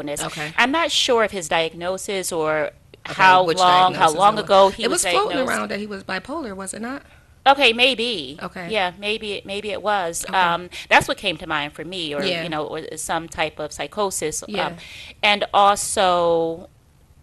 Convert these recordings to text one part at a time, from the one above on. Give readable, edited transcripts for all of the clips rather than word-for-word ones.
illness. Okay. I'm not sure of his diagnosis or Okay, which how diagnosis long it was. ago he It was was floating diagnosed. around that he was bipolar, was it not? Okay, maybe. Okay. Yeah, maybe it was. Okay. That's what came to mind for me, or Yeah. or some type of psychosis. Yeah. And also,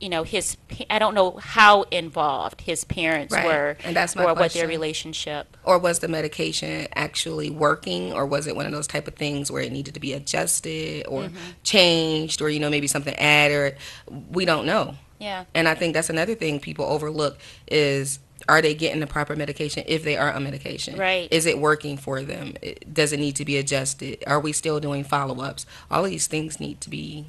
I don't know how involved his parents Right. were, And that's my or what their question. relationship. Or was the medication actually working, or was it one of those type of things where it needed to be adjusted or changed, or maybe something added? We don't know. Yeah. And I think that's another thing people overlook is, are they getting the proper medication if they are on medication? Right. Is it working for them? Does it need to be adjusted? Are we still doing follow-ups? All of these things need to be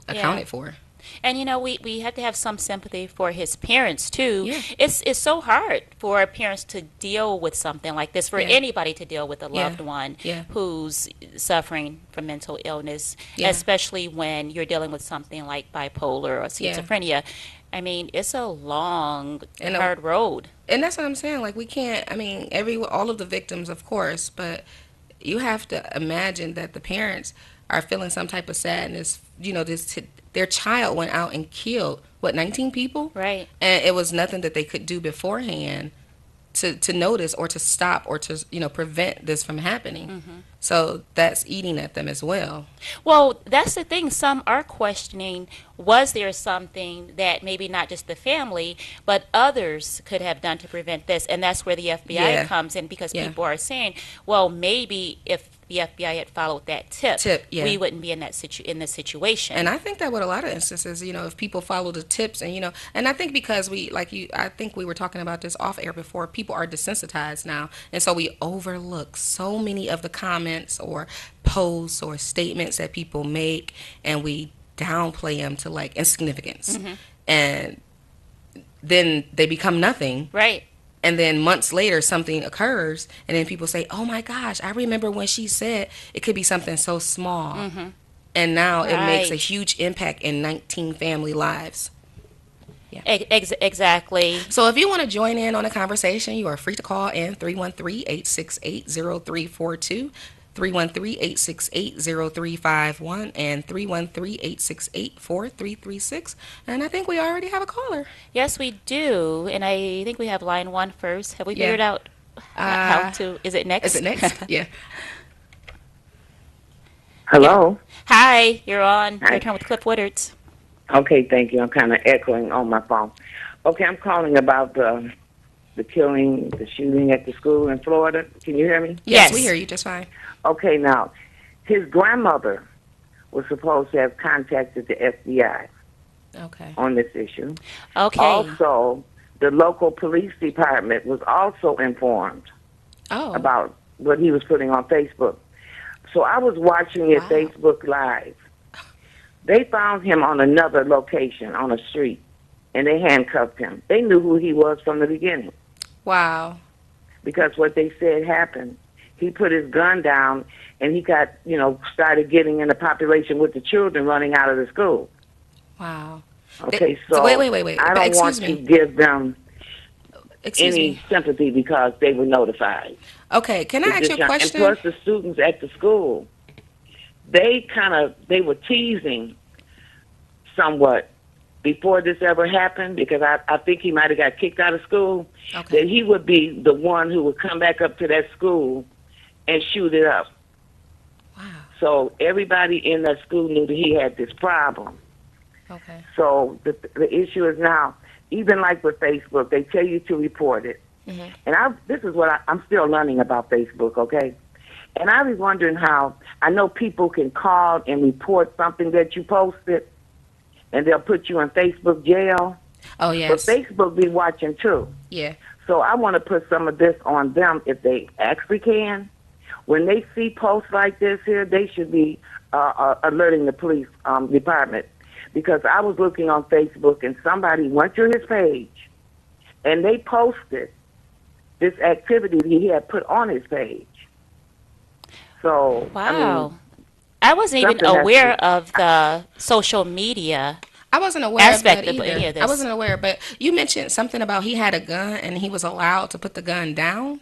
Yeah. accounted for. And we had to have some sympathy for his parents too. Yeah. It's so hard for parents to deal with something like this, for Yeah. anybody to deal with a Yeah. loved one Yeah. who's suffering from mental illness, Yeah. especially when you're dealing with something like bipolar or Yeah. schizophrenia. I mean, it's a long, And hard road. And that's what I'm saying. Like, we can't, I mean, all of the victims, of course, but you have to imagine that the parents are feeling some type of sadness. Their child went out and killed, 19 people? Right. And it was nothing that they could do beforehand to notice or to stop or to, prevent this from happening. So that's eating at them as well. Well, that's the thing. Some are questioning, was there something that maybe not just the family, but others could have done to prevent this? And that's where the FBI Yeah. comes in, because Yeah. people are saying, well, maybe if the FBI had followed that tip, Yeah. we wouldn't be in in this situation. And I think that with a lot of instances, if people follow the tips and I think because I think we were talking about this off air before, people are desensitized now. And so we overlook so many of the comments or posts or statements that people make, and we downplay them to like insignificance. And then they become nothing. Right. And then months later, something occurs, and then people say, oh my gosh, I remember when she said it could be something so small. And now it makes a Right. huge impact in 19 family lives. Exactly. So if you want to join in on the conversation, you are free to call in 313-868-0342, 313-868-0351, and 313-868-4336. And I think we already have a caller. Yes, we do. And I think we have line one first. Have we Yeah. figured out how to, is it next? Is it next? Yeah. Hello. Hi, you're on Hi. Your Turn with Cliff Woodwards. Okay, thank you. I'm kind of echoing on my phone. Okay, I'm calling about the killing, the shooting at the school in Florida. Can you hear me? Yes, Yes. we hear you just fine. Okay, now, his grandmother was supposed to have contacted the FBI Okay. on this issue. Okay. Also, the local police department was also informed Oh. about what he was putting on Facebook. So I was watching it Wow. Facebook Live. They found him on another location on a street, and they handcuffed him. They knew who he was from the beginning, Wow. because what they said happened. He put his gun down, and he got, started getting in the population with the children running out of the school. Wow. Okay, So so wait. I But don't want excuse to me. give them Excuse any me. sympathy because they were notified. Okay, can I ask you a question? And plus, the students at the school, they were teasing somewhat before this ever happened, because I think he might have got kicked out of school, Okay. that he would be the one who would come back up to that school and shoot it up. Wow. So everybody in that school knew that he had this problem. Okay. So the issue is now, even like with Facebook, they tell you to report it. Mhm. And this is what I'm still learning about Facebook, okay? And I was wondering how, I know people can call and report something that you posted, and they'll put you in Facebook jail. Oh, But yes. Facebook be watching too. Yeah. So I want to put some of this on them if they actually can. When they see posts like this here, they should be alerting the police department. Because I was looking on Facebook, and somebody went to his page, and they posted this activity that he had put on his page. So, Wow. I wasn't even something has aware to- of the social media. I wasn't aware of Aspect that of any either. of this. I wasn't aware, but you mentioned something about he had a gun and he was allowed to put the gun down.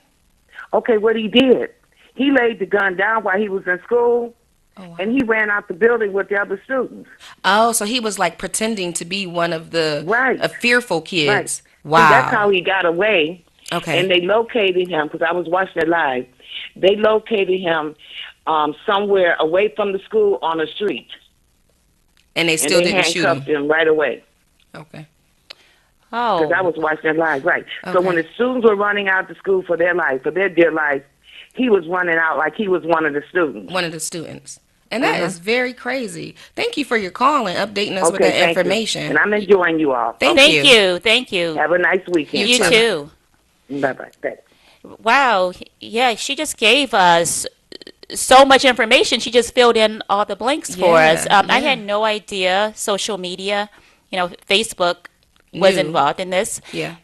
okay, what he did, he laid the gun down while he was in school, Oh, wow. and he ran out the building with the other students. Oh, so he was like pretending to be one of the Right, fearful right. kids. See, that's Wow. how he got away, and Okay. they located him because I was watching it live. They located him somewhere away from the school on the street, And they and still they didn't shoot handcuffed him. him right away. Okay. Because I Oh, was watching it live, right. So when Okay. the students were running out to school for their life, for their dear life, he was running out like he was one of the students. One of the students. And that Uh-huh. is very crazy. Thank you for your call and updating us with Okay, that thank you. information. And I'm enjoying you all. Thank Okay. thank you. you. Thank you. Have a nice weekend. You You too. too. Bye-bye. Thanks. Wow. Yeah, she just gave us so much information. She just filled in all the blanks for us. Yeah, I yeah. had no idea social media, Facebook was New. involved in this. Yeah.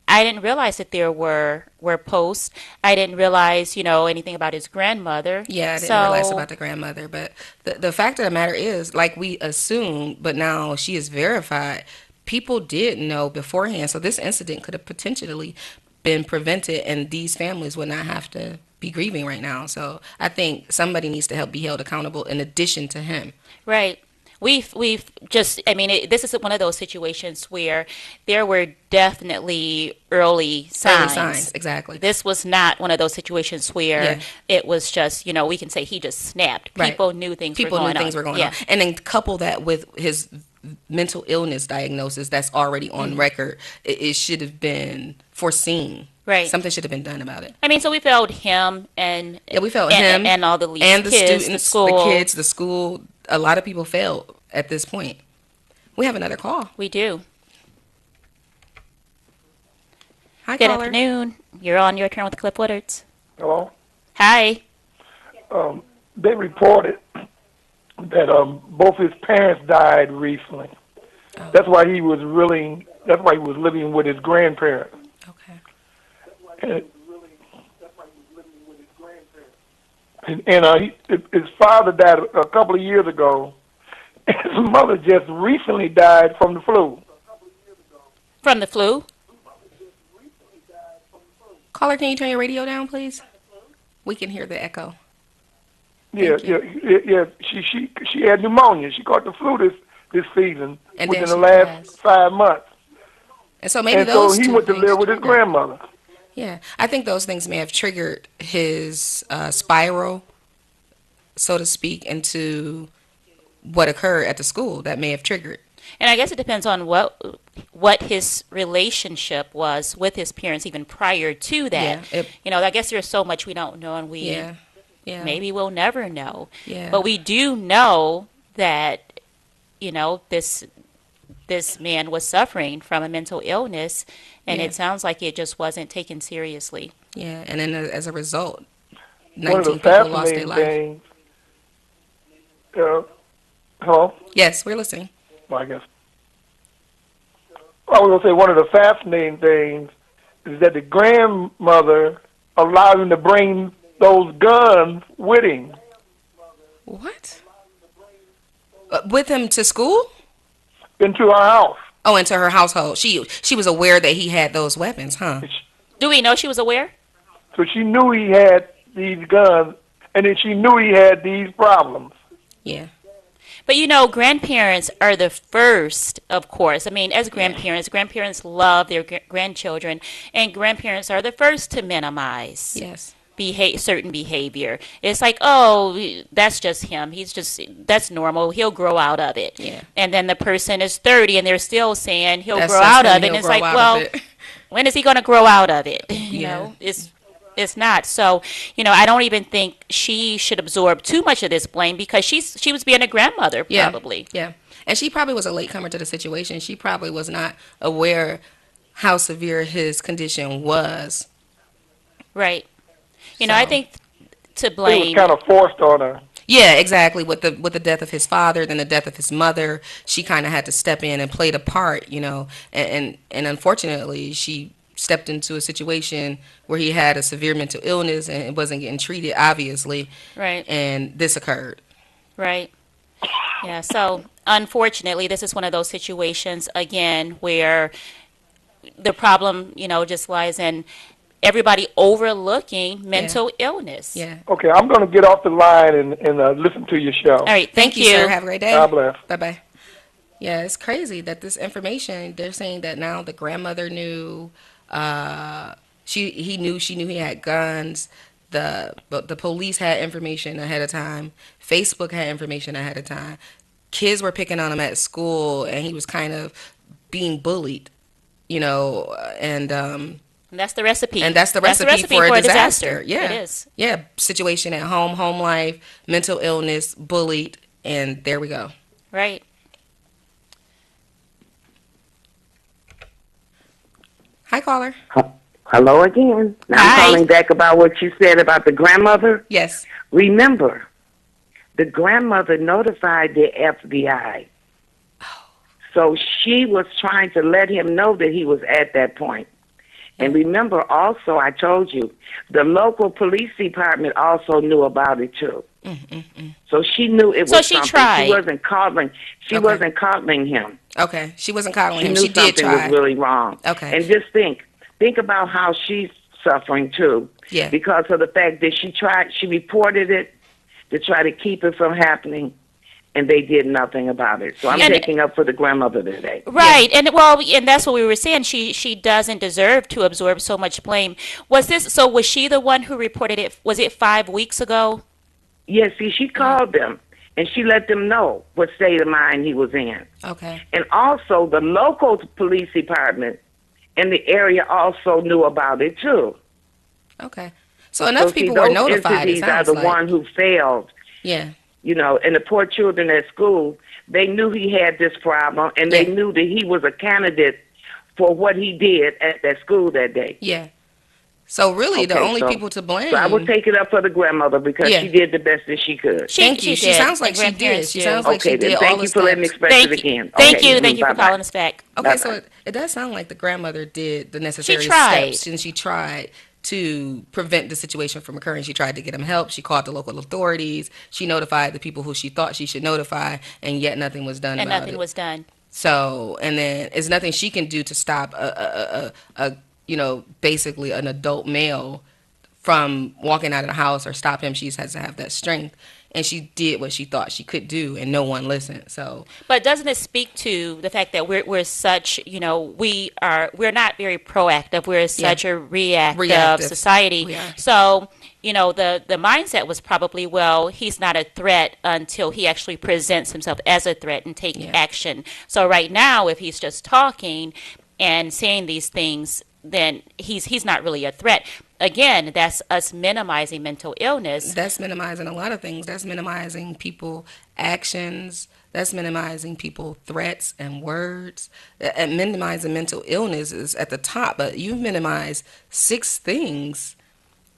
I didn't realize that there were posts. I didn't realize, anything about his grandmother. Yeah, I didn't So, realize about the grandmother. But the fact of the matter is, like we assumed, but now she is verified, people did know beforehand. So this incident could have potentially been prevented, and these families would not have to be grieving right now. So I think somebody needs to help be held accountable in addition to him. right. We've just, this is one of those situations where there were definitely early Early signs. signs, exactly. This was not one of those situations where Yeah. it was just, we can say he just snapped. Right. People knew things People were knew going things on. were going Yeah. on. And then couple that with his mental illness diagnosis that's already on record, it should have been foreseen. Right. Something should have been done about it. So we felt him and Yeah, we felt and, him and all the leads, and the kids, students, the school. the kids, the school. A lot of people failed at this point. We have another call. We do. Hi, Good caller. afternoon. You're on your turn with Cliff Woodards. Hello. Hi. They reported that both his parents died recently. That's why he was really. That's why he was living with his grandparents. Okay. His father died a couple of years ago. His mother just recently died from the flu. From the flu? Caller, can you turn your radio down, please? We can hear the echo. Yeah, yeah. She had pneumonia. She caught the flu this season And within then the she last passed. 5 months. And so maybe And so those he two went to things live with his triggered. grandmother. Yeah, I think those things may have triggered his spiral, so to speak, into what occurred at the school. That may have triggered. And I guess it depends on what his relationship was with his parents even prior to that. Yeah, I guess there's so much we don't know, and Yeah, yeah, maybe we'll never know. yeah. But we do know that, this man was suffering from a mental illness, and Yeah. it sounds like it just wasn't taken seriously. Yeah, and then as a result, One of 19 the people lost their fascinating life. things. Hello? Yes, we're listening. Well, I guess. I was going to say one of the fascinating things is that the grandmother allowed him to bring those guns with him. What? With him to school? Into her house. Oh, into her household. She was aware that he had those weapons, huh? Do we know she was aware? So she knew he had these guns, and then she knew he had these problems. Yeah. But grandparents are the first, of course. As grandparents love their grandchildren, and grandparents are the first to minimize Yes. certain behavior. It's like, oh, that's just him. That's normal. He'll grow out of it. Yeah. And then the person is 30, and they're still saying he'll That's grow just out him. of it. He'll And it's grow like, out well, of it. when is he going to grow out of it? Yeah. It's not. So, I don't even think she should absorb too much of this blame because she was being a grandmother probably. Yeah. And she probably was a latecomer to the situation. She probably was not aware how severe his condition was. Right. So- I think to It was blame. kind of forced on her. Yeah, exactly. With the death of his father, then the death of his mother, she kind of had to step in and play the part, and unfortunately, she stepped into a situation where he had a severe mental illness and it wasn't getting treated, obviously. Right. And this occurred. Right. Yeah. So unfortunately, this is one of those situations again where the problem, just lies in everybody overlooking mental illness. Yeah. Okay, I'm going to get off the line and listen to your show. All right. Thank you, sir. Have a great day. God bless. Bye-bye. Yeah, it's crazy that this information, they're saying that now the grandmother knew, she knew he had guns. The police had information ahead of time. Facebook had information ahead of time. Kids were picking on him at school, and he was kind of being bullied, and that's the recipe. And that's the That's recipe for a disaster. Yeah. It is. Yeah, situation at home life, mental illness, bullied, and there we go. Right. Hi, caller. Hello again. Now Hi. I'm calling back about what you said about the grandmother. Yes. Remember, the grandmother notified the FBI. So she was trying to let him know that he was at that point. And remember also, I told you, the local police department also knew about it too. So she knew it was So she something. tried. She wasn't coddling. She Okay. wasn't coddling him. Okay. She wasn't coddling She him. knew She did something try. was really wrong. Okay. And just think about how she's suffering too. Yeah. Because of the fact that she reported it to try to keep it from happening, and they did nothing about it. So I'm And- taking up for the grandmother today. Right, and and that's what we were saying. She doesn't deserve to absorb so much blame. Was she the one who reported it? Was it 5 weeks ago? Yes, see, she called them, and she let them know what state of mind he was in. Okay. And also, the local police department in the area also knew about it too. Okay. So enough So, people see, were those notified. It entities are sounds the like. one who failed. Yeah. And the poor children at school, they knew he had this problem, and they Yeah. knew that he was a candidate for what he did at that school that day. Yeah. So really, the Okay, only so- people to blame. So I will take it up for the grandmother because Yeah. she did the best that she could. Thank you. She did. sounds like And she did. grandparents She do. sounds like Okay, she then did all thank the you for letting me steps. express Thank it you. again. Thank Okay, you. Thank you for bye-bye. calling us back. Okay, Bye-bye. so it does sound like the grandmother did the necessary tried. steps, and she tried to prevent the situation from occurring. She tried to get him help. She called the local authorities. She notified the people who she thought she should notify, and yet nothing was done And about nothing it. was done. So, and then there's nothing she can do to stop basically an adult male from walking out of the house or stop him. She has to have that strength. And she did what she thought she could do, and no one listened. So, But doesn't it speak to the fact that we're such, we're not very proactive. We're such a reactive society. We are. So, the mindset was probably, well, he's not a threat until he actually presents himself as a threat and take action. So right now, if he's just talking and saying these things, then he's not really a threat. Again, that's us minimizing mental illness. that's minimizing a lot of things. That's minimizing people actions. That's minimizing people threats and words. And minimizing mental illness is at the top, but you've minimized 6 things.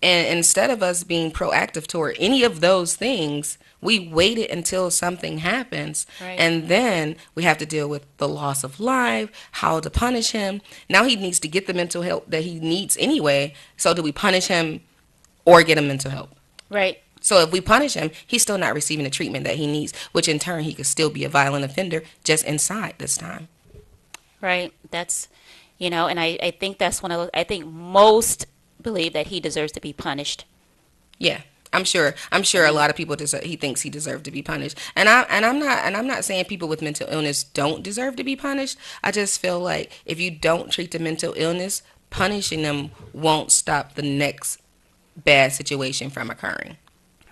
And instead of us being proactive toward any of those things, we waited until something happens. Right. And then we have to deal with the loss of life, how to punish him. Now he needs to get the mental help that he needs anyway. So do we punish him or get him mental help? Right. So if we punish him, he's still not receiving the treatment that he needs, which in turn he could still be a violent offender just inside this time. Right. That's, and I think that's one of those, I think most believe that he deserves to be punished. Yeah, I'm sure a lot of people he thinks he deserved to be punished. And I'm not saying people with mental illness don't deserve to be punished. I just feel like if you don't treat the mental illness, punishing them won't stop the next bad situation from occurring.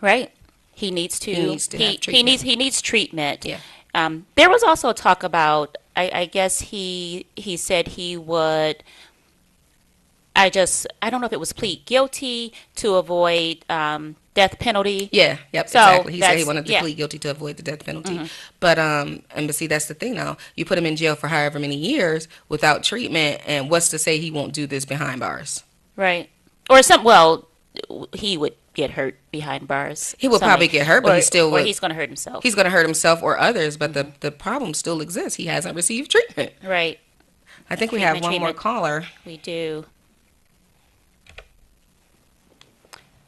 Right. He needs to have treatment. he needs treatment. Yeah. There was also talk about I guess he said he would I don't know if it was plead guilty to avoid death penalty. Yeah, yep, So exactly. He said he that's- wanted to yeah. plead guilty to avoid the death penalty. But see, that's the thing now. You put him in jail for however many years without treatment, and what's to say he won't do this behind bars? Right. Or he would get hurt behind bars. He would probably get hurt, but he still or would. he's going to hurt himself. He's going to hurt himself or others, but the problem still exists. He hasn't received treatment. Right. I think we have one more Treatment. caller. We do.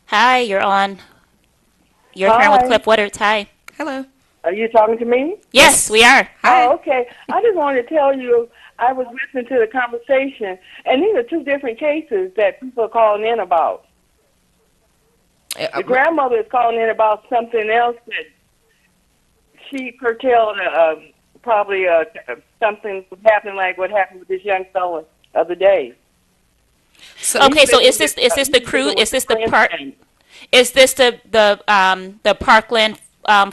Hi, you're on. You're here with Hi. Cliff Woodard. Hi. Hello. Are you talking to me? Yes, we are. Hi. Oh, okay. I just wanted to tell you, I was listening to the conversation, and these are two different cases that people are calling in about. The grandmother is calling in about something else that she curtailed, probably something happened like what happened with this young fellow the other day. So, Okay, so is this the crew? Is this the part? Is this the Parkland,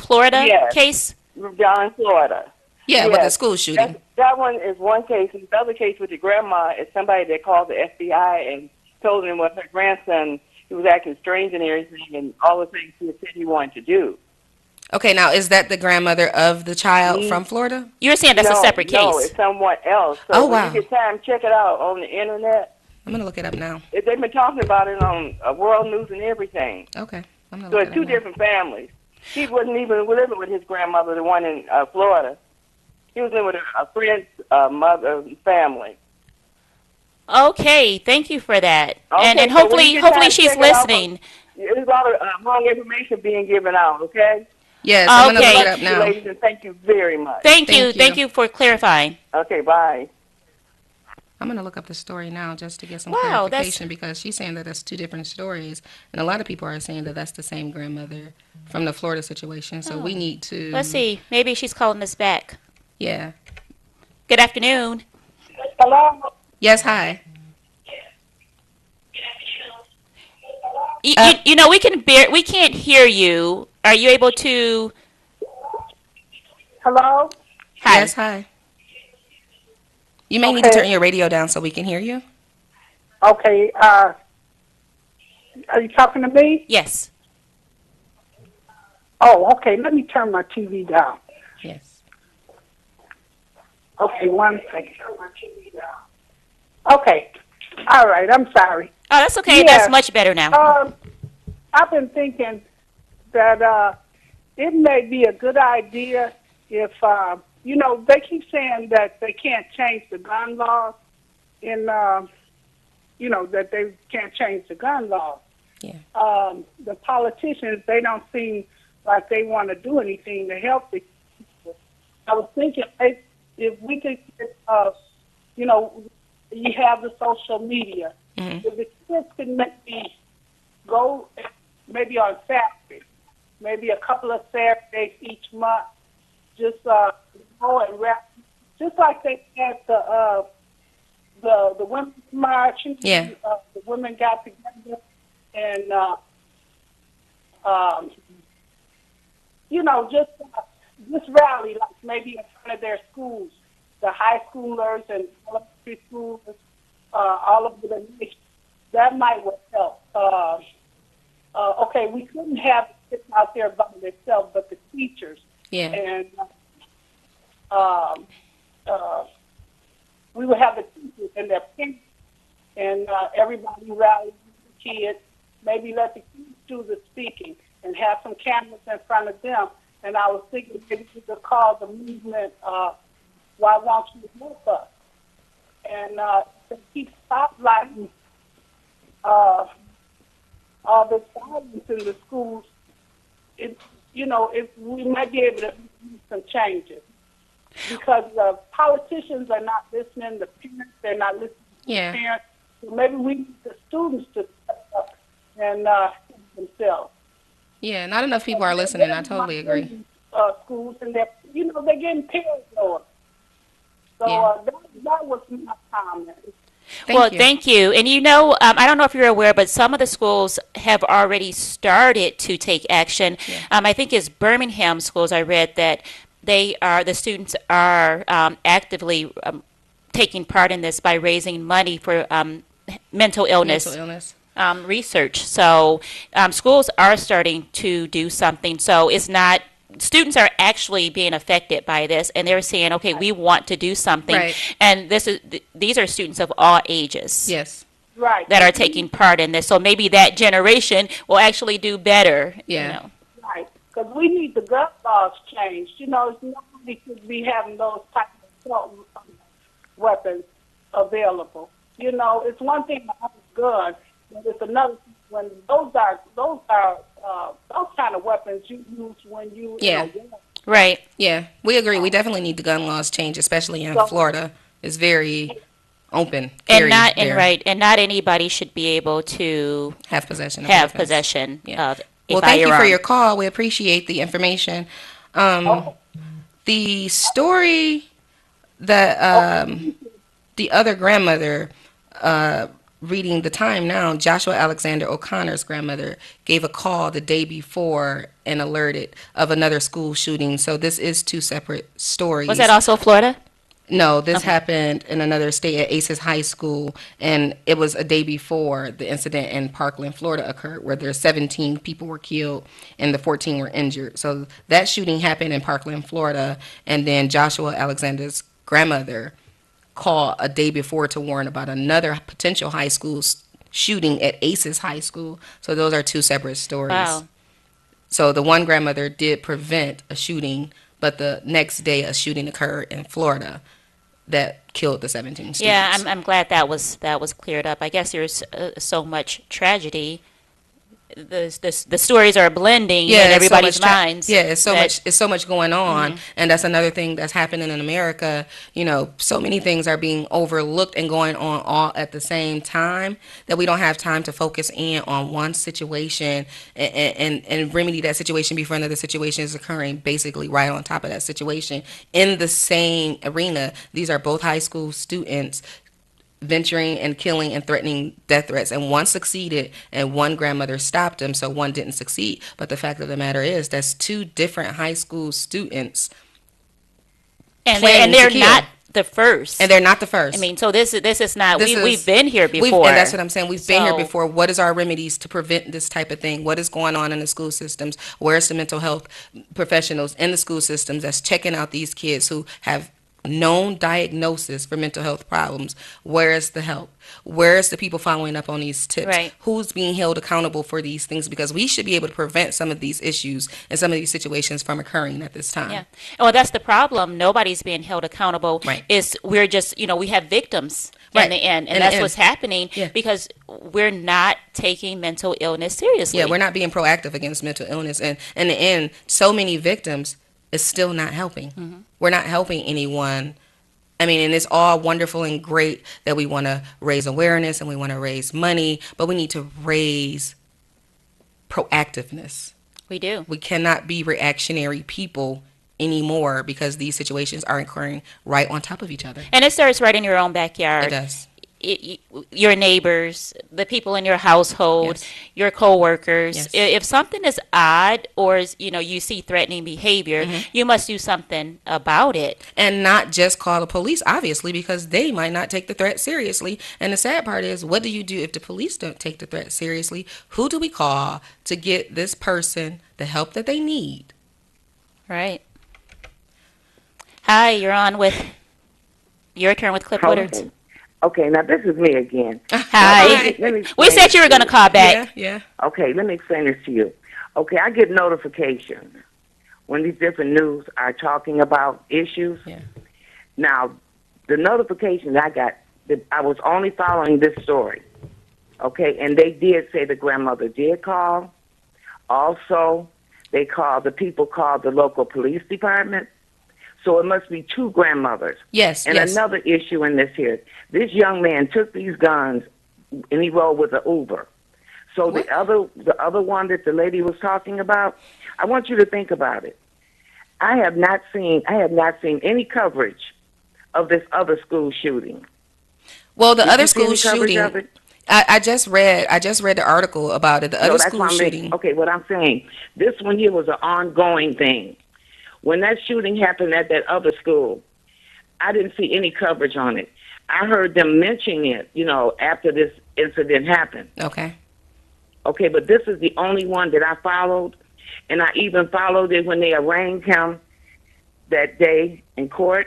Florida Yes. case? Down in Florida. yeah, with the school shooting. That one is one case. And the other case with the grandma is somebody that called the FBI and told them what her grandson, he was acting strange and everything, and all the things he had said he wanted to do. Okay, now is that the grandmother of the child from Florida? You're saying that's a separate case? No, it's someone else. So Oh, when wow. you get time, check it out on the internet. I'm gonna look it up now. They've been talking about it on World News and everything. Okay, I'm gonna So look it's it two up now. different families. He wasn't even living with his grandmother, the one in Florida. He was living with a friend's mother family. Okay, thank you for that. Okay, And so when hopefully you get time, she's check it out. listening. There's a lot of wrong information being given out, okay? Yes, I'm gonna Okay. look it up now. Ladies, and thank you very much. Thank you. Thank you. Thank you for clarifying. Okay, bye. I'm gonna look up the story now just to get some Wow, clarification because she's saying that that's two different stories, and a lot of people are saying that that's the same grandmother from the Florida situation. So we need to. Let's see. Maybe she's calling us back. Yeah. Good afternoon. Hello? Yes. Hi. You know, we can't hear you. Are you able to? Hello? Hi. Yes. Hi. You may need to turn your radio down so we can hear you. Okay, are you talking to me? Yes. Oh, okay, let me turn my TV down. Yes. Okay, one second. Turn my TV down. Okay, all right, I'm sorry. Oh, that's okay. Yeah. That's much better now. I've been thinking that it may be a good idea if, you know, they keep saying that they can't change the gun laws in, you know, that they can't change the gun laws. Yeah. The politicians, they don't seem like they want to do anything to help the people. I was thinking if we could get, you know, you have the social media. Mm-hmm. If the kids could maybe go maybe on Saturday, maybe a couple of Saturdays each month, just go and rap, just like they had the women's march. Yeah. The women got together and you know, just rally, like maybe in front of their schools, the high schoolers and elementary schools, all over the nation. That might would help. Okay, we couldn't have kids out there by themselves, but the teachers. Yeah. And we would have the teachers and their parents and everybody rally the kids. Maybe let the kids do the speaking and have some cameras in front of them. And I was thinking maybe we could call the movement, Why Won't You Help Us? And to keep spotlighting all the violence in the schools, you know, if we might be able to make some changes. Because the politicians are not listening, the parents, they're not listening to Yeah. the parents. So maybe we need the students to step up and help themselves. Yeah. Not enough people are listening. I totally agree. Schools and they're, you know, they're getting paranoid. So Yeah. that was my comment. Thank you. And you know, I don't know if you're aware, but some of the schools have already started to take action. Yeah. I think it's Birmingham schools. I read that the students are actively taking part in this by raising money for mental illness. Mental illness. Research. So schools are starting to do something. So it's not, students are actually being affected by this, and they're saying, okay, we want to do something. Right. And these are students of all ages Yes. Right. that are taking part in this. So maybe that generation will actually do better. Yeah. You know. Right. Because we need the gun laws changed. You know, it's nobody should be having those types of assault weapons available. You know, it's one thing to have a gun, but it's another thing when those kind of weapons you use when you Yeah. in a war. Right. Yeah, we agree. We definitely need the gun laws changed, especially in Florida. It's very open And carry there. and not anybody should be able to Have possession of have weapons. possession Yeah. of a Well, thank you for firearm. your call. We appreciate the information. The story that the other grandmother reading the time now, Joshua Alexander O'Connor's grandmother gave a call the day before and alerted of another school shooting. So this is two separate stories. Was that also Florida? No, this happened in another state at Aces High School, and it was a day before the incident in Parkland, Florida occurred, where there 17 people were killed and the 14 were injured. So that shooting happened in Parkland, Florida, and then Joshua Alexander's grandmother called a day before to warn about another potential high school shooting at Aces High School. So those are two separate stories. Wow. So the one grandmother did prevent a shooting, but the next day a shooting occurred in Florida that killed the 17 students. Yeah, I'm glad that was cleared up. I guess there's so much tragedy. The stories are blending in it's so everybody's much minds. it's so much going on, and that's another thing that's happening in America. You know, so many things are being overlooked and going on all at the same time that we don't have time to focus in on one situation and remedy that situation before another situation is occurring basically right on top of that situation in the same arena. These are both high school students venturing and killing and threatening death threats, and one succeeded and one grandmother stopped him, so one didn't succeed. But the fact of the matter is that's two different high school students, and planning they're to kill. not the first. And they're not the first. I mean, so this is not. This We've is- been here before. And that's what I'm saying. We've been here So- before. What is our remedies to prevent this type of thing? What is going on in the school systems? Where's the mental health professionals in the school systems that's checking out these kids who have known diagnosis for mental health problems? Where is the help? Where is the people following up on these tips? Right. Who's being held accountable for these things? Because we should be able to prevent some of these issues and some of these situations from occurring at this time. Yeah. Well, that's the problem. Nobody's being held accountable. Right. We're just, we have victims Right. in the end. And In the that's end. what's happening Yeah. because we're not taking mental illness seriously. Yeah, we're not being proactive against mental illness. And in the end, so many victims is still not helping. We're not helping anyone. I mean, and it's all wonderful and great that we want to raise awareness and we want to raise money, but we need to raise proactiveness. We do. We cannot be reactionary people anymore because these situations are occurring right on top of each other. And it starts right in your own backyard. It does. Your neighbors, the people in your household, Yes. your coworkers. Yes. If something is odd or you see threatening behavior, you must do something about it. And not just call the police, obviously, because they might not take the threat seriously. And the sad part is, what do you do if the police don't take the threat seriously? Who do we call to get this person the help that they need? Right. Hi, you're on with your turn with Cliff Woodwards. Okay, now this is me again. Hi. Let me We explain said you were going to call back. Yeah. Okay, let me explain this to you. Okay, I get notifications when these different news are talking about issues. Yeah. Now, the notification I got, I was only following this story. Okay, and they did say the grandmother did call. Also, the people called the local police department. So it must be two grandmothers. Yes, And yes. another issue in this here, this young man took these guns and he rode with an Uber. So the other one that the lady was talking about, I want you to think about it. I have not seen any coverage of this other school shooting. Well, the Did other you see any school coverage shooting, of it? I just read the article about it. The other No, that's school what I'm shooting. making. Okay, what I'm saying, this one here was an ongoing thing. When that shooting happened at that other school, I didn't see any coverage on it. I heard them mentioning it, after this incident happened. Okay. Okay, but this is the only one that I followed, and I even followed it when they arraigned him that day in court.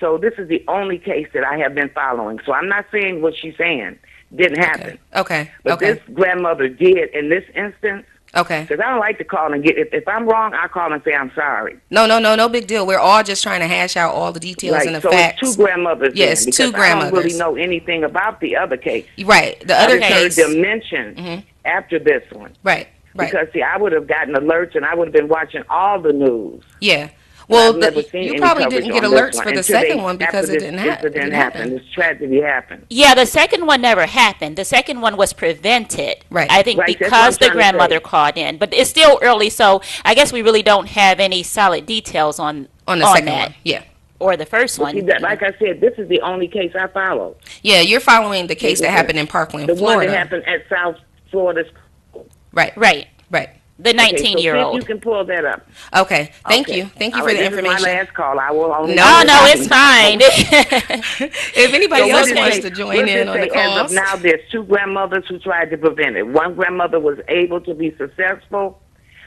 So this is the only case that I have been following. So I'm not saying what she's saying didn't happen. Okay. But Okay. this grandmother did in this instance. Okay. Because I don't like to call and get, if I'm wrong, I call and say I'm sorry. No big deal. We're all just trying to hash out all the details Right, and the so facts. it's two grandmothers. Yes, then, two because I don't really grandmothers. know anything about the other case. Right. The I other just heard case. Mm-hmm. them mention after this one. Right. Right. Because see, I would have gotten alerts and I would have been watching all the news. Yeah. Well, I've never seen you any probably coverage didn't get on this alerts one for the until second one because after it this didn't happen. incident happened. This tragedy happened. Yeah, the second one never happened. The second one was prevented. Right. I think Right, that's what because I'm the trying to grandmother say. called in. But it's still early, so I guess we really don't have any solid details on On the second that. one. Yeah. Or the first one. See, like I said, this is the only case I followed. Yeah, you're following the case that happened in Parkland, The one Florida. that happened at South Florida. Right. Right. Right. The Okay, so see 19-year-old. if you can pull that up. Okay. Thank Okay. you. Thank you All for right, the this is information. my last call. I will only. No, Oh, no, Sorry. it's fine. If anybody So else we'll wants just to say- join we'll in just on the say as calls. of now, there's two grandmothers who tried to prevent it. One grandmother was able to be successful,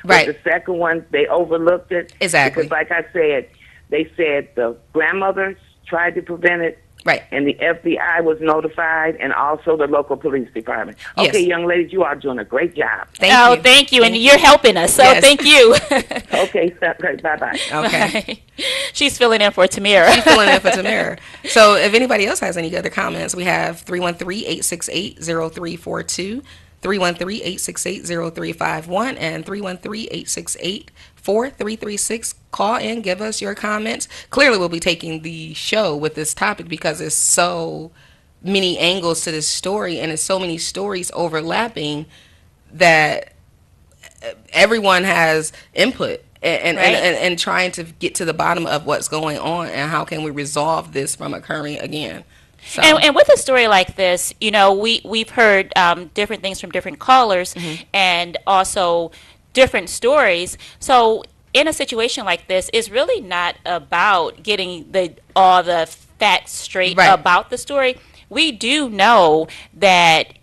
Right. but the second one, they overlooked it. Exactly. Because like I said, they said the grandmothers tried to prevent it, Right. and the FBI was notified, and also the local police department. Yes. Okay, young ladies, you are doing a great job. Thank Oh, you. thank you. And you're helping us, so Yes. thank you. Okay, bye-bye. Okay. She's filling in for Tamira. She's filling in for Tamara. So if anybody else has any other comments, we have 313-868-0342, 313-868-0351, and 313-868-4336. Call in, give us your comments. Clearly, we'll be taking the show with this topic because there's so many angles to this story and there's so many stories overlapping that everyone has input and trying to get to the bottom of what's going on and how can we resolve this from occurring again. So, And with a story like this, you know, we've heard different things from different callers and also different stories. So in a situation like this, it's really not about getting all the facts straight Right. about the story. We do know that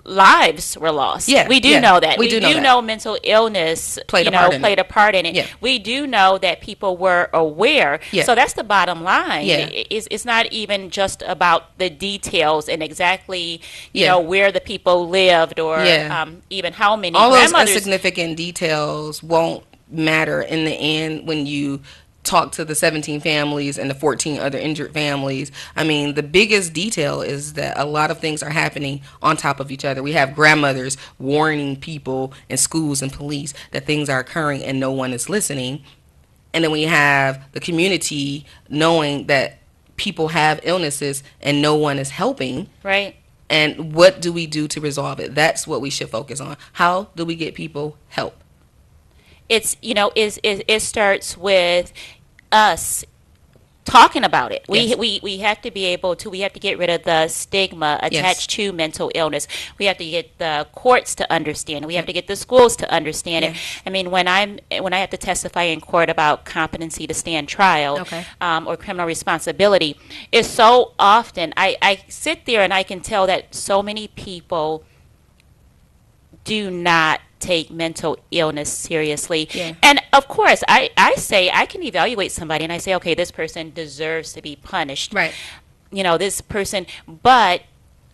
lives were lost. Yeah, we do yeah, know that. we do know that. know mental illness Played a part in it. Yeah. We do know that people were aware. Yeah. So that's the bottom line. Yeah. It's not even just about the details and exactly you Yeah. know where the people lived or Yeah. even how many all those grandmothers. insignificant details won't matter in the end when you talk to the 17 families and the 14 other injured families. I mean, the biggest detail is that a lot of things are happening on top of each other. We have grandmothers warning people in schools and police that things are occurring and no one is listening. And then we have the community knowing that people have illnesses and no one is helping. Right. And what do we do to resolve it? That's what we should focus on. How do we get people help? It's it starts with us talking about it. Yes. We have to be able to. We have to get rid of the stigma attached to mental illness. We have to get the courts to understand it. We have to get the schools to understand it. I mean, when I have to testify in court about competency to stand trial, Okay. Or criminal responsibility, it's so often I sit there and I can tell that so many people do not take mental illness seriously. Yeah. And of course, I say I can evaluate somebody and I say, okay, this person deserves to be punished. Right. You know, this person, but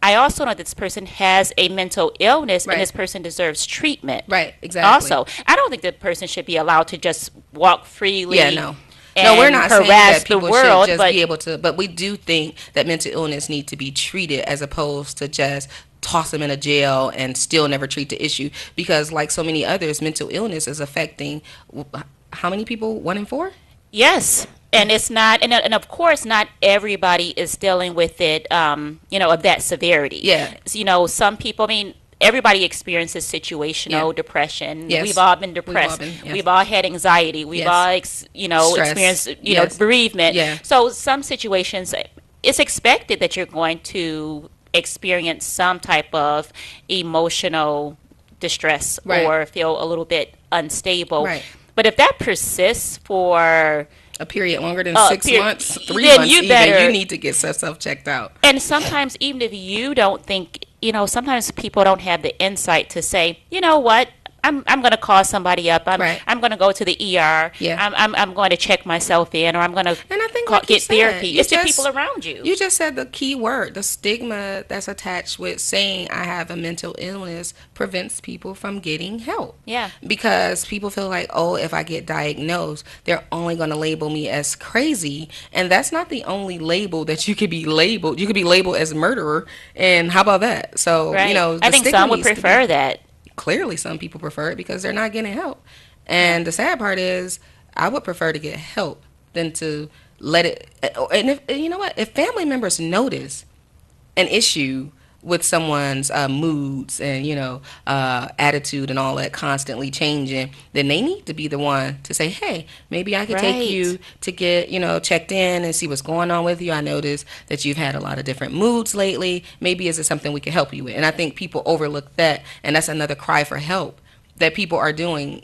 I also know this person has a mental illness Right. and this person deserves treatment. Right, exactly. Also, I don't think the person should be allowed to just walk freely. Yeah, no. And No, we're not saying harass that people the world, should just but be able to, but we do think that mental illness need to be treated as opposed to just toss them in a jail and still never treat the issue. Because like so many others, mental illness is affecting how many people? 1 in 4? yes. And it's not, and of course, not everybody is dealing with it, of that severity. Yeah. So, you know, some people, I mean, everybody experiences situational Yeah. depression. Yes. We've all been depressed. We've all We've all had anxiety. We've Yes. all, Stress. experienced, Yes. bereavement. Yeah. So some situations, it's expected that you're going to experience some type of emotional distress Right. or feel a little bit unstable. Right. But if that persists for A period longer than 6 period. months, 3 Then months you even, better- you need to get yourself checked out. And sometimes, even if you don't think, sometimes people don't have the insight to say, you know what, I'm going to call somebody up. Right. I'm going to go to the ER. Yeah. I'm going to check myself in, or I'm going to And I think like you get said, therapy. you It's the just- people around you. You just said the key word, the stigma that's attached with saying I have a mental illness prevents people from getting help. Yeah. Because people feel like, oh, if I get diagnosed, they're only going to label me as crazy. And that's not the only label that you could be labeled. You could be labeled as murderer. And how about that? So, Right. the I think stigma some would needs to be- prefer that. clearly some people prefer it because they're not getting help. And the sad part is, I would prefer to get help than to let it. And if you know what, if family members notice an issue with someone's moods and attitude and all that constantly changing, then they need to be the one to say, hey, maybe I could take you to get checked in and see what's going on with you. I noticed that you've had a lot of different moods lately. Maybe is it something we can help you with? And I think people overlook that, and that's another cry for help that people are doing.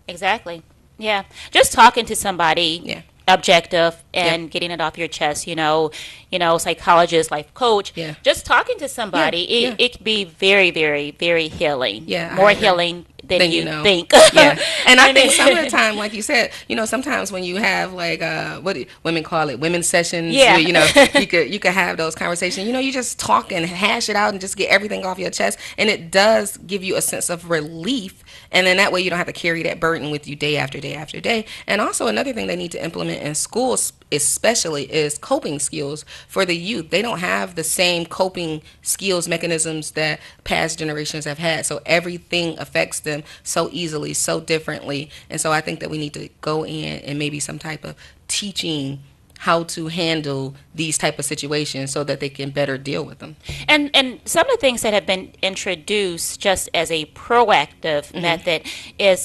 Exactly. Yeah. Just talking to somebody. Yeah. Objective and getting it off your chest, psychologist, life coach. Yeah. Just talking to somebody, it can be very, very, very healing. Yeah. More healing than you think. Yeah. And I think some of the time, like you said, sometimes when you have like what do women call it, women's sessions, yeah. where, you could have those conversations. You just talk and hash it out and just get everything off your chest, and it does give you a sense of relief. And then that way you don't have to carry that burden with you day after day after day. And also another thing they need to implement in schools especially is coping skills for the youth. They don't have the same coping skills mechanisms that past generations have had. So everything affects them so easily, so differently. And so I think that we need to go in and maybe some type of teaching how to handle these type of situations so that they can better deal with them. And some of the things that have been introduced just as a proactive method is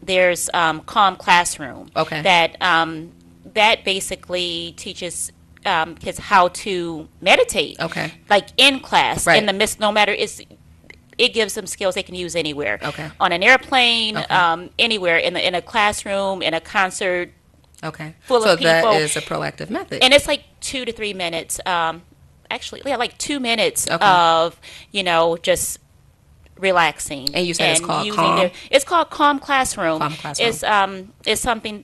there's Calm Classroom. Okay. That basically teaches kids how to meditate. Okay. Like in class, Right. in the midst, no matter it gives them skills they can use anywhere. Okay. On an airplane, Okay. anywhere in a classroom, in a concert. Okay. Full so of people. that is a proactive method. And it's like 2 to 3 minutes. Actually, like 2 minutes Okay. of just relaxing. And you said it's called using Calm? It's called Calm Classroom. Calm Classroom. It's something.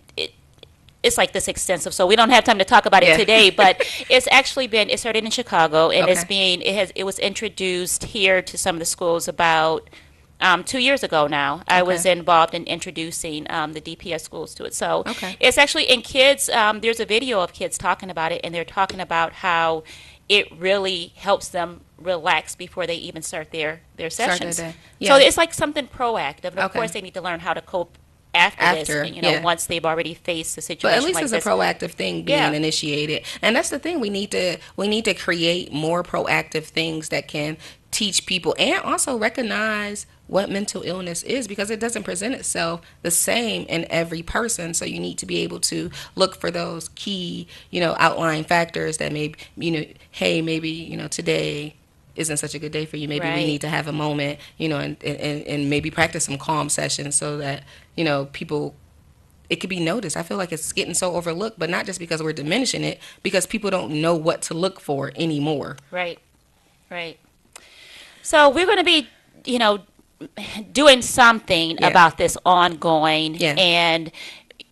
It's like this extensive, so we don't have time to talk about it today. But it's actually been. It started in Chicago, and it was introduced here to some of the schools about 2 years ago now. I was involved in introducing the DPS schools to it. So it's actually in kids. There's a video of kids talking about it, and they're talking about how it really helps them relax before they even start their sessions. day. So Yeah. it's like something proactive. And of Okay. course, they need to learn how to cope after this, once they've already faced the situation. But at least like it's this. a proactive thing being initiated, and that's the thing. We need to create more proactive things that can teach people and also recognize what mental illness is, because it doesn't present itself the same in every person. So you need to be able to look for those key, outlying factors that maybe, hey, maybe, today isn't such a good day for you. Maybe we need to have a moment, and maybe practice some calm sessions so that, people, it could be noticed. I feel like it's getting so overlooked, but not just because we're diminishing it, because people don't know what to look for anymore. Right. So we're going to be, doing something about this ongoing and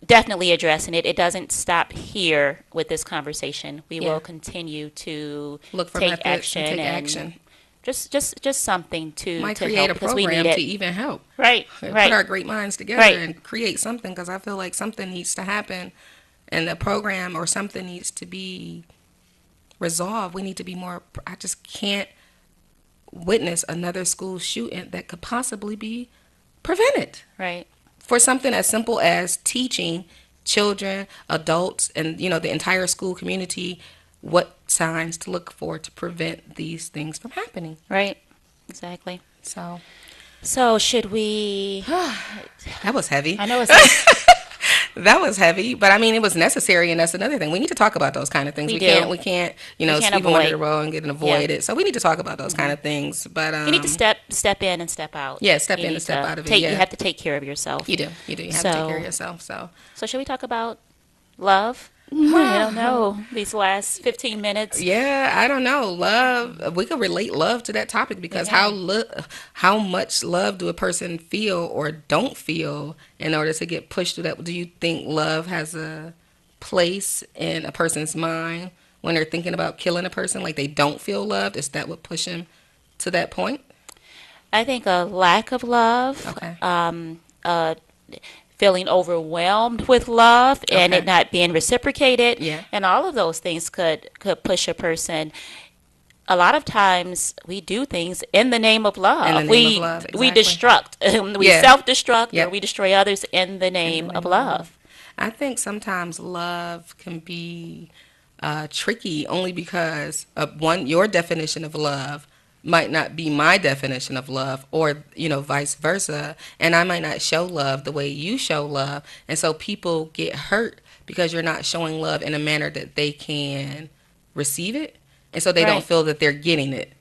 definitely addressing it. It doesn't stop here with this conversation. We will continue to Look for take methods action and take and action. Just something to Might to create help a because we program need to it. even help. Right. Put our great minds together Right. and create something, because I feel like something needs to happen, and the program or something needs to be resolved. We need to be more. I just can't witness another school shooting that could possibly be prevented Right. for something as simple as teaching children, adults, and the entire school community what signs to look for to prevent these things from happening. Right. Exactly. So should we? that was heavy. I know it's. That was heavy, but I mean, it was necessary, and that's another thing. We need to talk about those kind of things. We can't, do. we can't, can't sweep them under avoid. the rug and get and avoid it. So we need to talk about those kind of things. But You need to step in and step out. Yeah, step You in need and step to out of it, take- yeah. You have to take care of yourself. You do. You have to take So- care of yourself. So So should we talk about love? I don't know. These last 15 minutes. yeah, I don't know. Love. We could relate love to that topic, because how much love do a person feel or don't feel in order to get pushed through that? Do you think love has a place in a person's mind when they're thinking about killing a person? Like they don't feel loved? Is that what push them to that point? I think a lack of love. Okay. Feeling overwhelmed with love and Okay. it not being reciprocated. Yeah. And all of those things could push a person. a lot of times we do things in the name of love. In the name of love, We exactly. destruct. We Yeah. self-destruct, Yep. or we destroy others in the In name the of name love. I think sometimes love can be tricky only because one, your definition of love might not be my definition of love, or vice versa, and I might not show love the way you show love, and so people get hurt because you're not showing love in a manner that they can receive it, and so they don't Right. feel that they're getting it.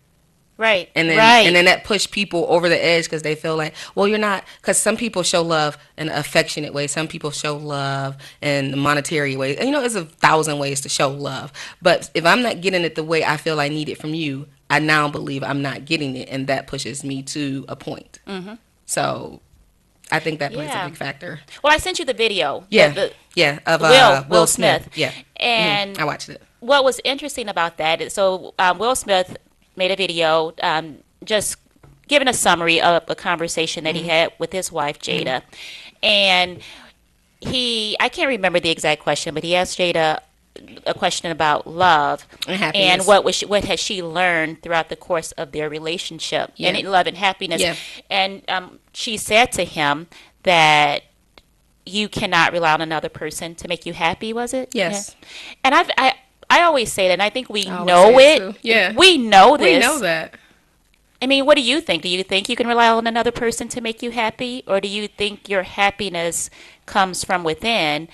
Right. And then, right. and then that push people over the edge because they feel like, well, you're not, because some people show love in an affectionate way. Some people show love in a monetary way. And, there's 1,000 ways to show love. But if I'm not getting it the way I feel I need it from you, I now believe I'm not getting it, and that pushes me to a point. Mm-hmm. So I think that plays Yeah. a big factor. Well, I sent you the video. Yeah, yeah, of Will Smith. Yeah, And I watched it. what was interesting about that is, so Will Smith made a video just giving a summary of a conversation that he had with his wife, Jada. And I can't remember the exact question, but he asked Jada a question about love And happiness. and what has she learned throughout the course of their relationship, Yeah. and love and happiness. Yeah. And she said to him that you cannot rely on another person to make you happy. Was it? Yes. Yeah. And I always say that, and I think we I always know say it. it too. Yeah. We know this. We know that. I mean, what do you think? Do you think you can rely on another person to make you happy? Or do you think your happiness comes from within?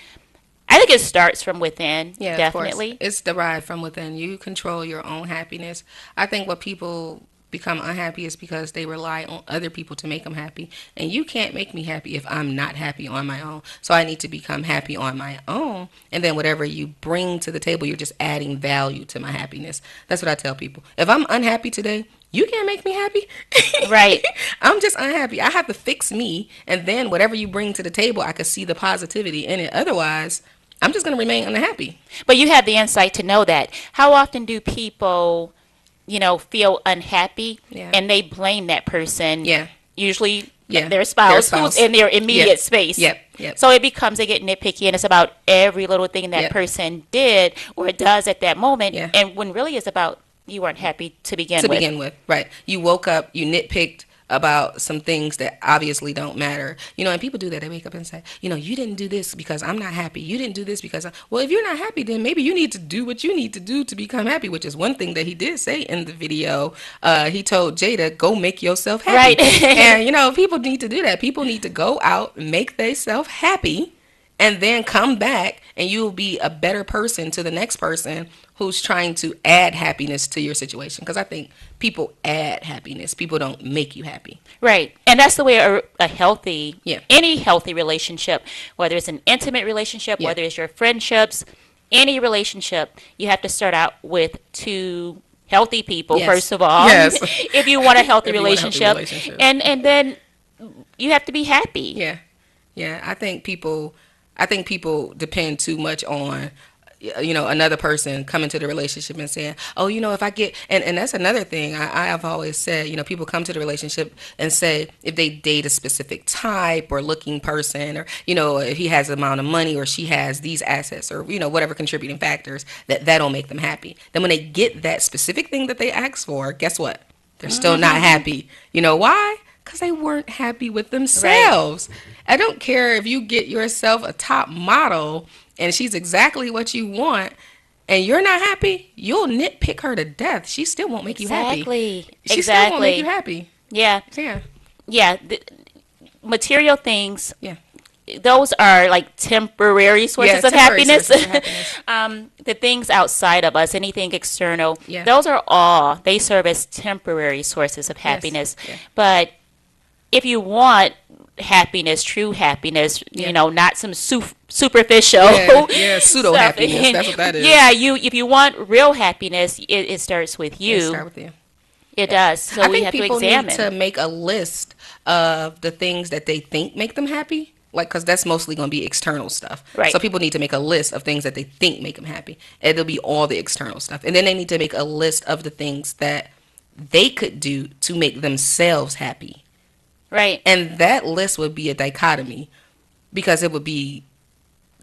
I think it starts from within, Yeah, definitely. Of course. It's derived from within. You control your own happiness. I think what people become unhappy is because they rely on other people to make them happy. And you can't make me happy if I'm not happy on my own. So I need to become happy on my own. And then whatever you bring to the table, you're just adding value to my happiness. That's what I tell people. If I'm unhappy today, you can't make me happy. Right. I'm just unhappy. I have to fix me. And then whatever you bring to the table, I can see the positivity in it. Otherwise, I'm just going to remain unhappy. But you have the insight to know that. How often do people, feel unhappy, Yeah. and they blame that person? Yeah. Usually Yeah. their spouse, spouse. who's in their immediate Yep. space. Yep. So it becomes, they get nitpicky, and it's about every little thing that Yep. person did or does at that moment. Yeah. And when really it's about you weren't happy to begin To with. begin with, right. You woke up, you nitpicked about some things that obviously don't matter. And people do that. They wake up and say, you didn't do this because I'm not happy. You didn't do this because well, if you're not happy, then maybe you need to do what you need to do to become happy, which is one thing that he did say in the video. He told Jada, go make yourself happy. Right. And, people need to do that. People need to go out, make themselves happy, and then come back, and you'll be a better person to the next person who's trying to add happiness to your situation. Because I think people add happiness. People don't make you happy. Right. And that's the way a healthy, Yeah. any healthy relationship, whether it's an intimate relationship, Yeah. whether it's your friendships, any relationship, you have to start out with two healthy people, Yes. first of all. Yes. If you want a healthy If you want a healthy relationship. relationship. And then you have to be happy. Yeah. Yeah. I think people depend too much on another person coming to the relationship and saying, oh, if I get, and that's another thing I have always said, people come to the relationship and say if they date a specific type or looking person, or, if he has the amount of money or she has these assets, or, whatever contributing factors, that'll make them happy. Then when they get that specific thing that they asked for, guess what? They're still not happy. You know why? Because they weren't happy with themselves. Right. I don't care if you get yourself a top model and she's exactly what you want, and you're not happy, you'll nitpick her to death. She still won't make you happy. She still won't make you happy. Yeah. Yeah. Yeah. Material things. Yeah. Those are like temporary sources of happiness. Sources of happiness. The things outside of us, anything external, Yeah. those are all, they serve as temporary sources of happiness. Yes. Yeah. But if you want happiness, true happiness, not some superficial pseudo happiness. That's what that is. Yeah, if you want real happiness, it starts with you. It starts with you. It does. So I we think have to people examine. need to make a list of the things that they think make them happy. Because that's mostly going to be external stuff. Right. So people need to make a list of things that they think make them happy. And it'll be all the external stuff. And then they need to make a list of the things that they could do to make themselves happy. Right. And that list would be a dichotomy, because it would be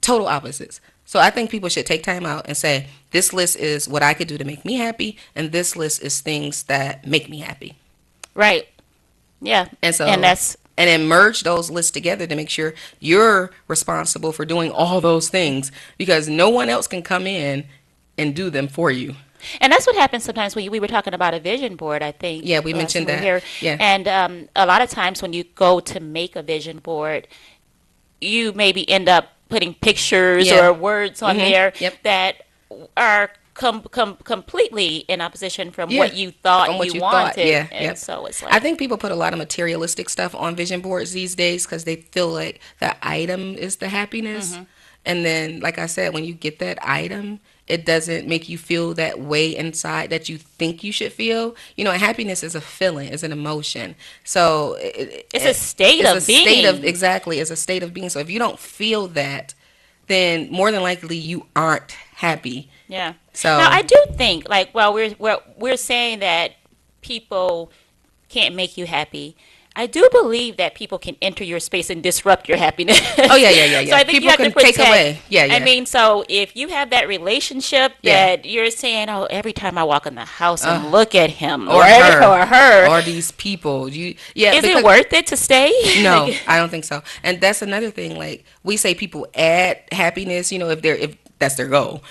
total opposites. So I think people should take time out and say, this list is what I could do to make me happy, and this list is things that make me happy. Right. Yeah. And so, and that's and then merge those lists together to make sure you're responsible for doing all those things, because no one else can come in and do them for you. And that's what happens sometimes when we were talking about a vision board, I think. Yeah, we mentioned when we that. were here. Yeah. And a lot of times when you go to make a vision board, you maybe end up putting pictures Yeah. or words on there Yep. that are completely in opposition from Yeah. what you thought From what you you wanted. thought, yeah, And yep. so it's like, I think people put a lot of materialistic stuff on vision boards these days because they feel like the item is the happiness. Mm-hmm. And then, like I said, when you get that item, it doesn't make you feel that way inside that you think you should feel. You know, happiness is a feeling, is an emotion. So it's a state it's of a state of, being. exactly, it's a state of being. So if you don't feel that, then more than likely you aren't happy. Yeah. So Now I do think, like, well, we're saying that people can't make you happy. I do believe that people can enter your space and disrupt your happiness. Oh, yeah. So I think People you have to can protect. take away. Yeah. I mean, so if you have that relationship Yeah. that you're saying, oh, every time I walk in the house and look at him or her, or her, or these people, is it because- worth it to stay? No, Like, I don't think so. And that's another thing. Like, we say people add happiness, if that's their goal,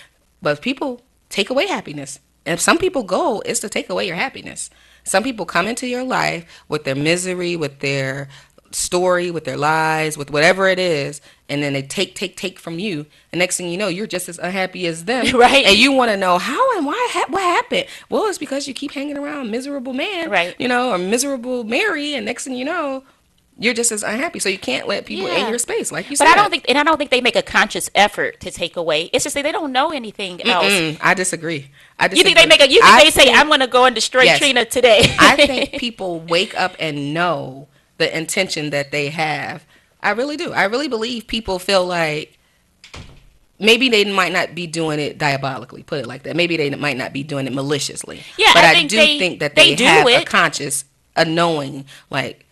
but people take away happiness. And some people goal is to take away your happiness. Some people come into your life with their misery, with their story, with their lies, with whatever it is, and then they take from you. And next thing you know, you're just as unhappy as them. Right. And you want to know how and why, what happened. Well, it's because you keep hanging around miserable man, Right. Or miserable Mary, and next thing you know, you're just as unhappy. So you can't let people Yeah. in your space, like you but said. I don't think they make a conscious effort to take away. It's just that they don't know anything else. I disagree. You think they make a? You think they say, "I'm going to go and destroy Yes. Trina today"? I think people wake up and know the intention that they have. I really do. I really believe people feel like maybe they might not be doing it diabolically, put it like that. Maybe they might not be doing it maliciously. Yeah, but I I think do they- think that they they do have a it. conscious, a knowing, like,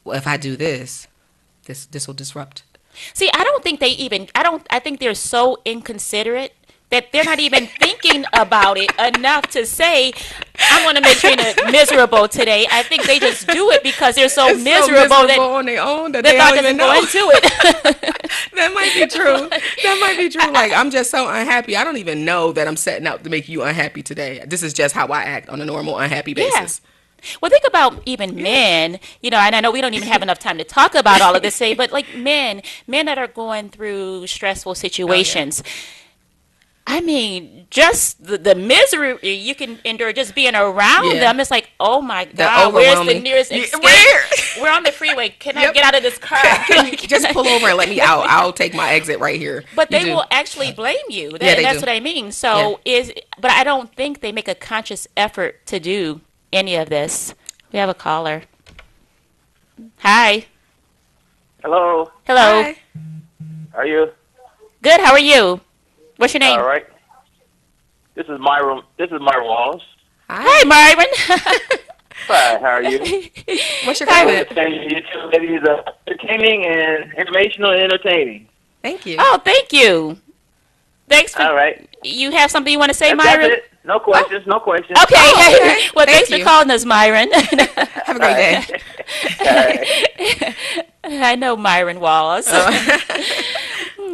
well, if I do this will disrupt. See, I don't think they even. I think they're so inconsiderate that they're not even thinking about it enough to say, "I'm going to make Trina miserable today." I think they just do it because they're so It's miserable that on their own that the they thought don't even doesn't go know. into it. That might be true. That might be true. Like, I'm just so unhappy. I don't even know that I'm setting out to make you unhappy today. This is just how I act on a normal unhappy basis. Well, think about even men, and I know we don't even have enough time to talk about all of this today, but like men that are going through stressful situations. I mean, just the misery you can endure just being around Yeah. them. It's like, oh my God, where's the overwhelming- nearest Yeah, escape? where? We're on the freeway. Can I Yep. get out of this car? Just pull over and let me out. I'll take my exit right here. But You they do. will actually blame you. Yeah, they That's do. what I mean. So but I don't think they make a conscious effort to do any of this. We have a caller. Hi. Hello. Hello. Hi. How are you? Good. How are you? What's your name? All right. This is Myron Wallace. Hi, Myron. Hi. How are you? What's your Hi. comment? You two ladies are entertaining and informational and entertaining. Thank you. Oh, thank you. Thanks for. All right. You have something you want to say, That's Myron? it. No questions. No questions. Okay. Oh, okay. Well, Thank thanks you. for calling us, Myron. Have a great day. All right. I know Myron Wallace.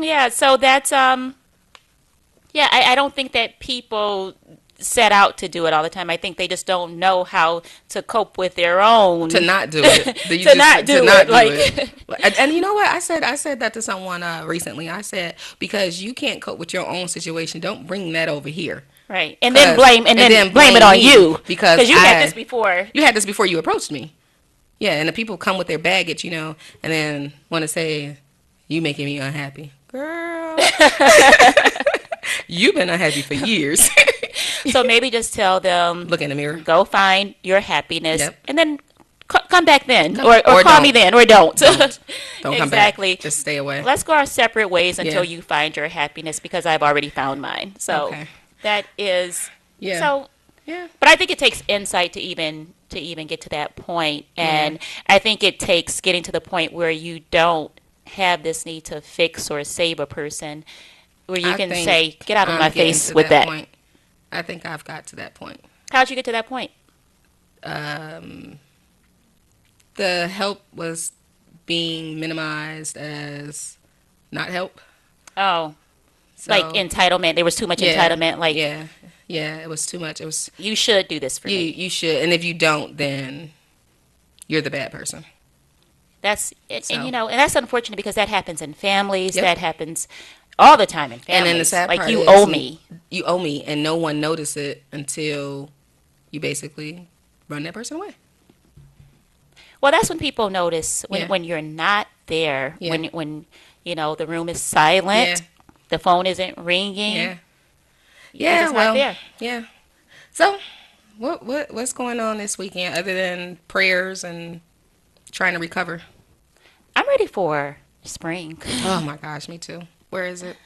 Yeah. So that's Yeah, I don't think that people set out to do it all the time. I think they just don't know how to cope with their own. To not do it. To not do it, like- And you know what? I said that to someone recently. I said, because you can't cope with your own situation, don't bring that over here. Right. And then 'Cause- blame then blame it on me, you. because you had this before. You had this before you approached me. Yeah, and the people come with their baggage, and then want to say, you making me unhappy. Girl. You've been unhappy for years. So maybe just tell them, Look in the mirror. go find your happiness, Yep. and then come back then, or Or call don't. me then, or don't. Don't come back. Exactly. Just stay away. Let's go our separate ways until Yeah. you find your happiness, because I've already found mine. So Okay. that is Yeah. so. Yeah. But I think it takes insight to even get to that point, and I think it takes getting to the point where you don't have this need to fix or save a person. where you I can think say, "Get out of I'm my getting face to with that"? point. I think I've got to that point. How'd you get to that point? The help was being minimized as not help. Oh, So, like entitlement. There was too much yeah, entitlement. Like yeah, it was too much. It was you should do this for me. you should, and if you don't, then you're the bad person. That's it, So. and and that's unfortunate because that happens in families. Yep. That happens all the time in families. And then the sad like part you is owe me. You owe me, and no one noticed it until you basically run that person away. Well, that's when people notice Yeah. when you're not there. Yeah. When the room is silent, Yeah. the phone isn't ringing. Yeah. You're Yeah. just not Well. there. Yeah. So, what's going on this weekend other than prayers and trying to recover? I'm ready for spring. Oh my gosh, me too. Where is it?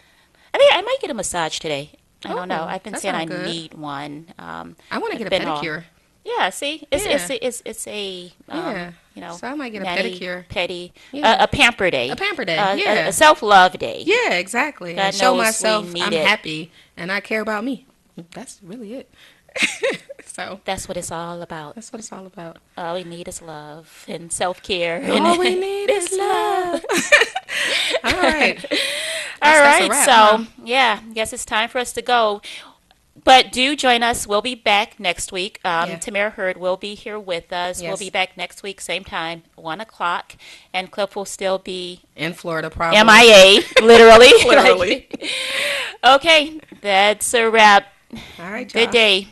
I think I might get a massage today. I don't know. Oh, I've been that saying I sounds good. need one. I want to I've get a been all- pedicure. Yeah, see, it's Yeah. it's a Yeah. So I might get a mani, pedicure. pedi, Yeah. a pamper day, A pamper day, a yeah. self love day. Yeah, exactly. God And show knows we myself need I'm it. happy and I care about me. That's really it. So That's what it's all about. that's what it's all about. All we need is love and self care. All we need is love. All right. All That's a right, wrap, so huh? yeah, I guess it's time for us to go. But do join us. We'll be back next week. Yeah. Tamara Hurd will be here with us. We'll Yes. be back next week, same time, 1 o'clock. And Cliff will still be In Florida, probably. MIA, literally. Literally. Okay, that's a wrap. All right, y'all. Good day.